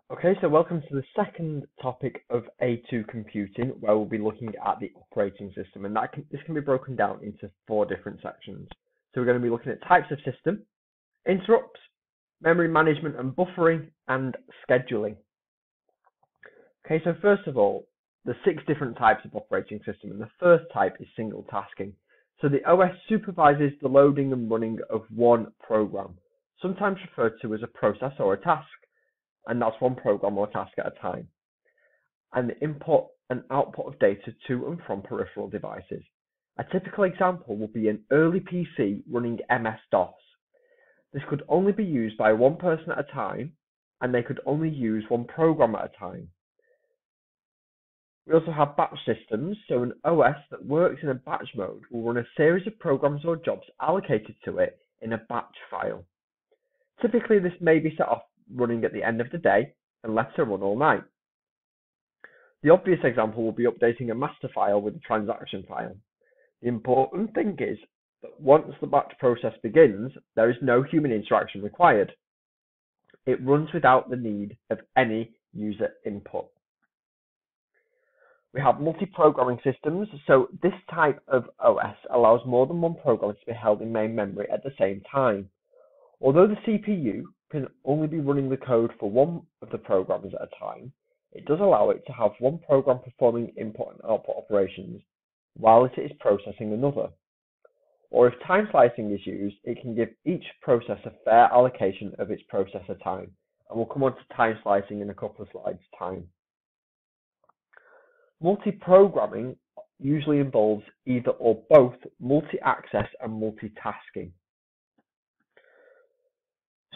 Okay, so welcome to the second topic of A2 computing, where we'll be looking at the operating system, and this can be broken down into four different sections. So we're going to be looking at types of system, interrupts, memory management and buffering, and scheduling. Okay, so first of all, the 6 different types of operating system, and the first type is single tasking. So the OS supervises the loading and running of one program, sometimes referred to as a process or a task, and that's one program or task at a time, and the input and output of data to and from peripheral devices. A typical example will be an early PC running MS-DOS. This could only be used by one person at a time, and they could only use one program at a time. We also have batch systems, so an OS that works in a batch mode will run a series of programs or jobs allocated to it in a batch file. Typically, this may be set off running at the end of the day and left to run all night. The obvious example will be updating a master file with a transaction file. The important thing is that once the batch process begins, there is no human interaction required. It runs without the need of any user input. We have multi-programming systems, so this type of OS allows more than one program to be held in main memory at the same time. Although the CPU can only be running the code for one of the programs at a time, it does allow it to have one program performing input and output operations while it is processing another. Or if time slicing is used, it can give each process a fair allocation of its processor time, and we'll come on to time slicing in a couple of slides' time. Multi-programming usually involves either or both multi-access and multitasking.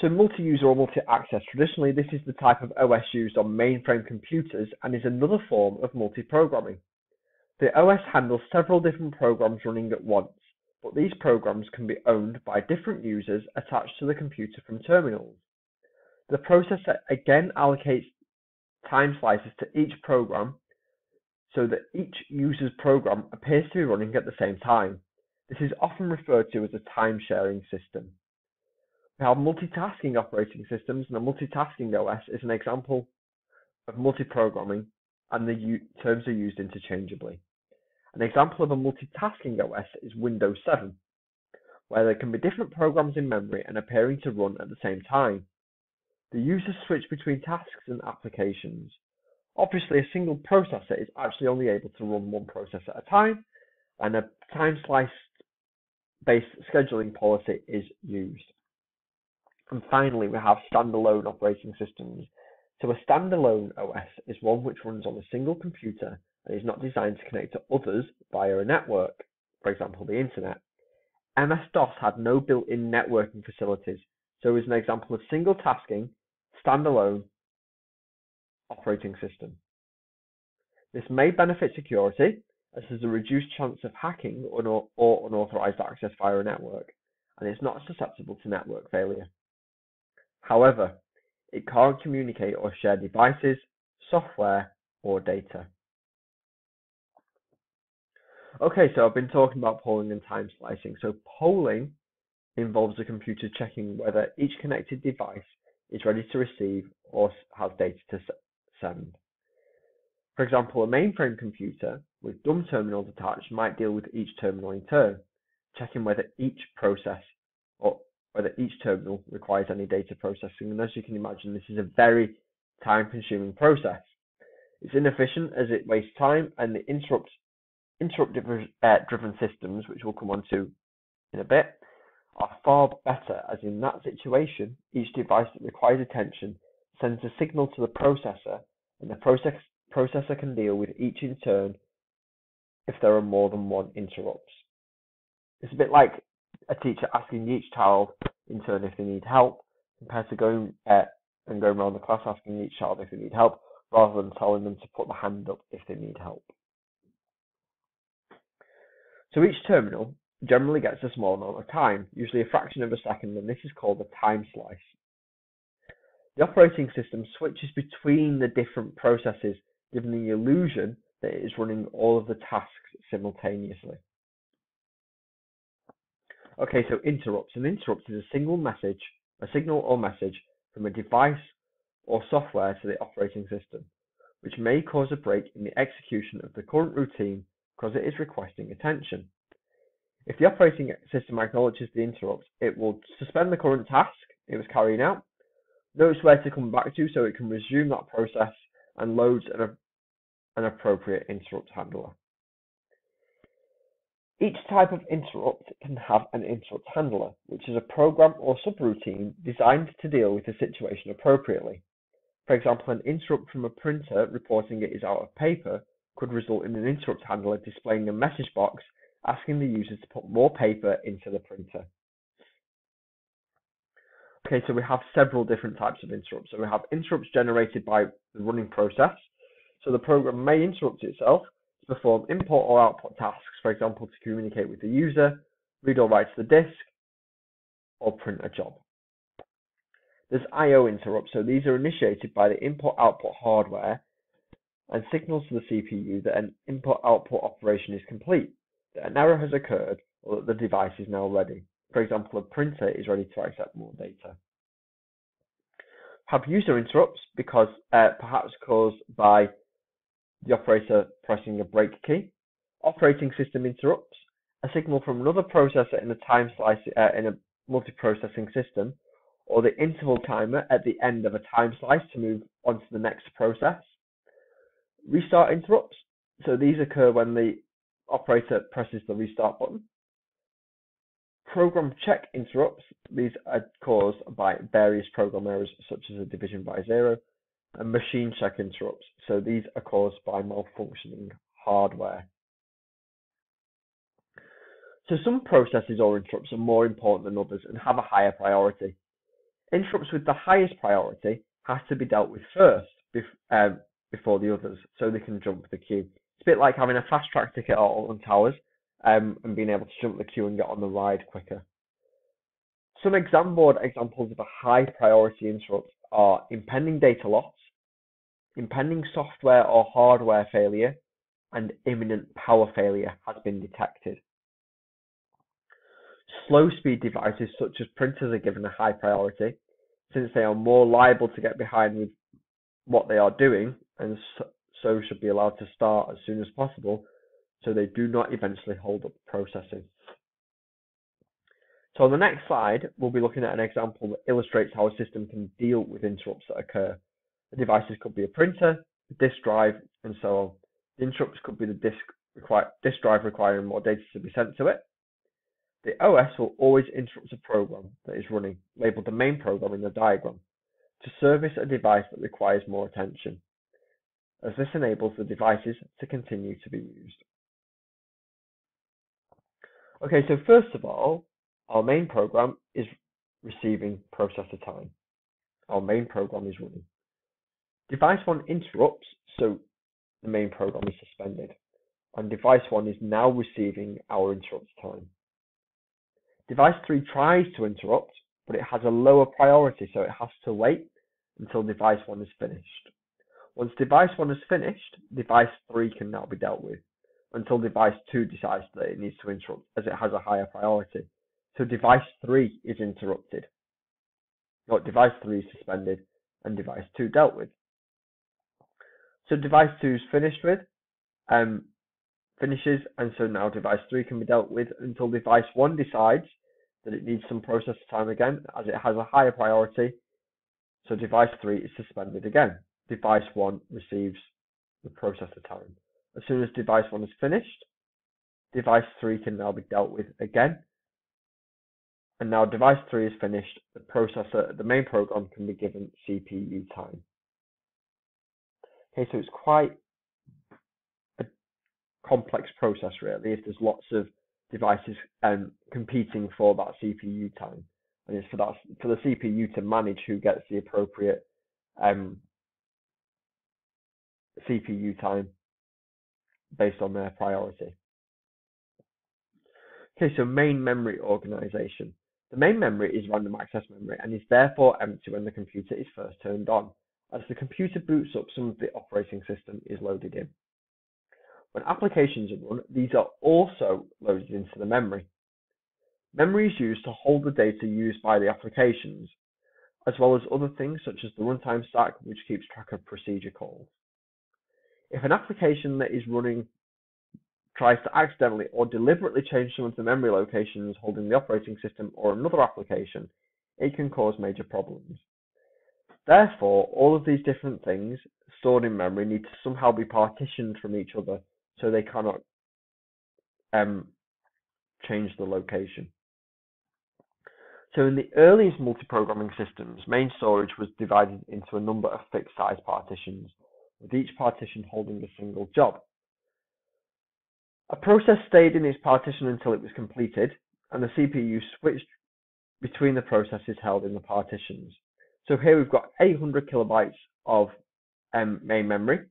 So multi-user or multi-access, traditionally this is the type of OS used on mainframe computers and is another form of multi-programming. The OS handles several different programs running at once, but these programs can be owned by different users attached to the computer from terminals. The processor again allocates time slices to each program so that each user's program appears to be running at the same time. This is often referred to as a time-sharing system. We have multitasking operating systems, and a multitasking OS is an example of multi-programming, and the terms are used interchangeably. An example of a multitasking OS is Windows 7, where there can be different programs in memory and appearing to run at the same time. The users switch between tasks and applications. Obviously, a single processor is actually only able to run one process at a time, and a time-sliced based scheduling policy is used. And finally, we have standalone operating systems. So a standalone OS is one which runs on a single computer and is not designed to connect to others via a network, for example, the internet. MS-DOS had no built-in networking facilities, so is an example of single tasking, standalone operating system. This may benefit security, as there's a reduced chance of hacking or unauthorized access via a network, and it's not susceptible to network failure. However, it can't communicate or share devices, software, or data. Okay, so I've been talking about polling and time slicing. So polling involves the computer checking whether each connected device is ready to receive or has data to send. For example, a mainframe computer with dumb terminals attached might deal with each terminal in turn, checking whether each process or whether each terminal requires any data processing. And as you can imagine, this is a very time-consuming process. It's inefficient as it wastes time, and the interrupt-driven systems, which we'll come on to in a bit, are far better, as in that situation, each device that requires attention sends a signal to the processor, and the processor can deal with each in turn if there are more than one interrupts. It's a bit like a teacher asking each child in turn if they need help, compared to going around the class asking each child if they need help, rather than telling them to put the hand up if they need help. So each terminal generally gets a small amount of time, usually a fraction of a second, and this is called a time slice. The operating system switches between the different processes, giving the illusion that it is running all of the tasks simultaneously. Okay, so interrupts. An interrupt is a signal or message from a device or software to the operating system, which may cause a break in the execution of the current routine because it is requesting attention. If the operating system acknowledges the interrupt, it will suspend the current task it was carrying out, knows where to come back to so it can resume that process, and loads an appropriate interrupt handler. Each type of interrupt can have an interrupt handler, which is a program or subroutine designed to deal with the situation appropriately. For example, an interrupt from a printer reporting it is out of paper could result in an interrupt handler displaying a message box asking the user to put more paper into the printer. Okay, so we have several different types of interrupts. So we have interrupts generated by the running process. So the program may interrupt itself to perform import or output tasks, for example, to communicate with the user, read or write to the disk, or print a job. There's I/O interrupts, so these are initiated by the input-output hardware and signals to the CPU that an input-output operation is complete, that an error has occurred, or that the device is now ready. For example, a printer is ready to accept more data. Have user interrupts because perhaps caused by the operator pressing a break key. Operating system interrupts, a signal from another processor in a time slice in a multiprocessing system, or the interval timer at the end of a time slice to move on to the next process. Restart interrupts, so these occur when the operator presses the restart button. Program check interrupts, these are caused by various program errors such as a division by zero, and machine check interrupts, so these are caused by malfunctioning hardware. So some processes or interrupts are more important than others and have a higher priority. Interrupts with the highest priority have to be dealt with first before the others, so they can jump the queue. It's a bit like having a fast track ticket at Alton Towers and being able to jump the queue and get on the ride quicker. Some exam board examples of a high priority interrupt are impending data loss, impending software or hardware failure, and imminent power failure has been detected. Slow speed devices such as printers are given a high priority since they are more liable to get behind with what they are doing and so should be allowed to start as soon as possible so they do not eventually hold up processing. So on the next slide, we'll be looking at an example that illustrates how a system can deal with interrupts that occur. The devices could be a printer, a disk drive, and so on. The interrupts could be the disk drive requiring more data to be sent to it. The OS will always interrupt a program that is running, labeled the main program in the diagram, to service a device that requires more attention, as this enables the devices to continue to be used. Okay, so first of all, our main program is receiving processor time. Our main program is running. Device 1 interrupts, so the main program is suspended, and device 1 is now receiving our interrupt time. Device 3 tries to interrupt, but it has a lower priority, so it has to wait until device 1 is finished. Once device 1 is finished, device 3 can now be dealt with, until device 2 decides that it needs to interrupt, as it has a higher priority. So device 3 is interrupted. Device 3 is suspended, and device 2 dealt with. So device 2 is finishes, and so now device 3 can be dealt with until device 1 decides that it needs some processor time again, as it has a higher priority. So device 3 is suspended again. Device 1 receives the processor time. As soon as device 1 is finished, device 3 can now be dealt with again. And now device 3 is finished, the main program can be given CPU time. Okay, so it's quite a complex process really, if there's lots of devices competing for that CPU time. And it's for the CPU to manage who gets the appropriate CPU time based on their priority. Okay, so main memory organization. The main memory is random access memory and is therefore empty when the computer is first turned on. As the computer boots up, some of the operating system is loaded in. When applications are run, these are also loaded into the memory. Memory is used to hold the data used by the applications. as well as other things such as the runtime stack, which keeps track of procedure calls. If an application that is running tries to accidentally or deliberately change some of the memory locations holding the operating system or another application, it can cause major problems. Therefore, all of these different things stored in memory need to somehow be partitioned from each other so they cannot change the location. So in the earliest multi-programming systems, main storage was divided into a number of fixed size partitions, with each partition holding a single job. A process stayed in its partition until it was completed, and the CPU switched between the processes held in the partitions. So here we've got 800 kilobytes of main memory,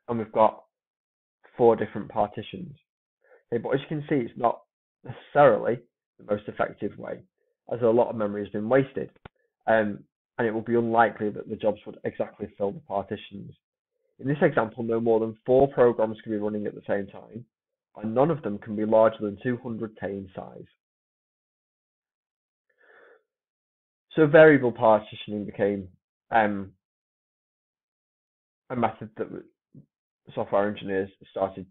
and we've got 4 different partitions. Okay, but as you can see, it's not necessarily the most effective way, as a lot of memory has been wasted, and it will be unlikely that the jobs would exactly fill the partitions. In this example, no more than 4 programs can be running at the same time, and none of them can be larger than 200K in size. So variable partitioning became a method that software engineers started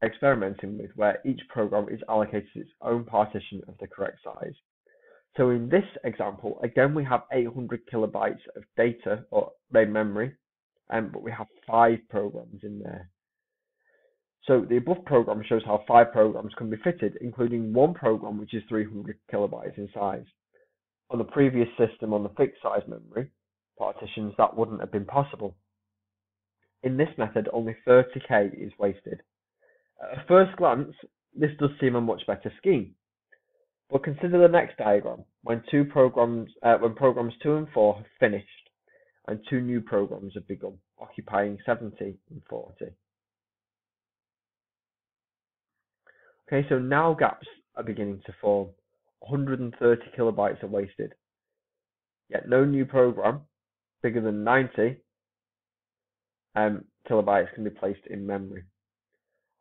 experimenting with, where each program is allocated its own partition of the correct size. So in this example, again, we have 800 kilobytes of data or main memory, but we have 5 programs in there. So the above program shows how 5 programs can be fitted, including one program which is 300 kilobytes in size. On the previous system, on the fixed size memory partitions, that wouldn't have been possible. In this method, only 30K is wasted. At first glance, this does seem a much better scheme. But consider the next diagram, when programs 2 and 4 have finished, and 2 new programs have begun, occupying 70 and 40. Okay, so now gaps are beginning to form. 130 kilobytes are wasted. Yet no new program bigger than 90 kilobytes can be placed in memory.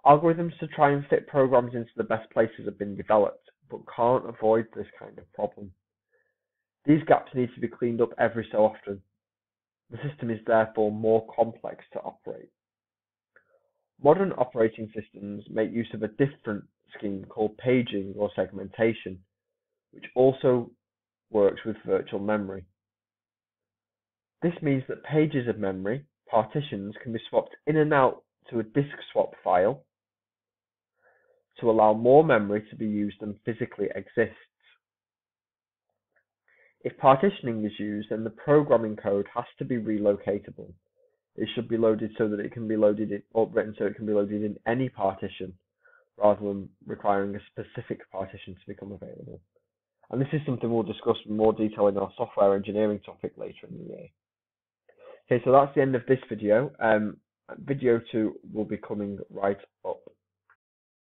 Algorithms to try and fit programs into the best places have been developed, but can't avoid this kind of problem. These gaps need to be cleaned up every so often. The system is therefore more complex to operate. Modern operating systems make use of a different scheme called paging or segmentation, which also works with virtual memory. This means that pages of memory, partitions, can be swapped in and out to a disk swap file to allow more memory to be used than physically exists. If partitioning is used, then the programming code has to be relocatable. It should be loaded so that it can be loaded in, or written so it can be loaded in any partition, rather than requiring a specific partition to become available. And this is something we'll discuss in more detail in our software engineering topic later in the year. Okay, so that's the end of this video. Video 2 will be coming right up.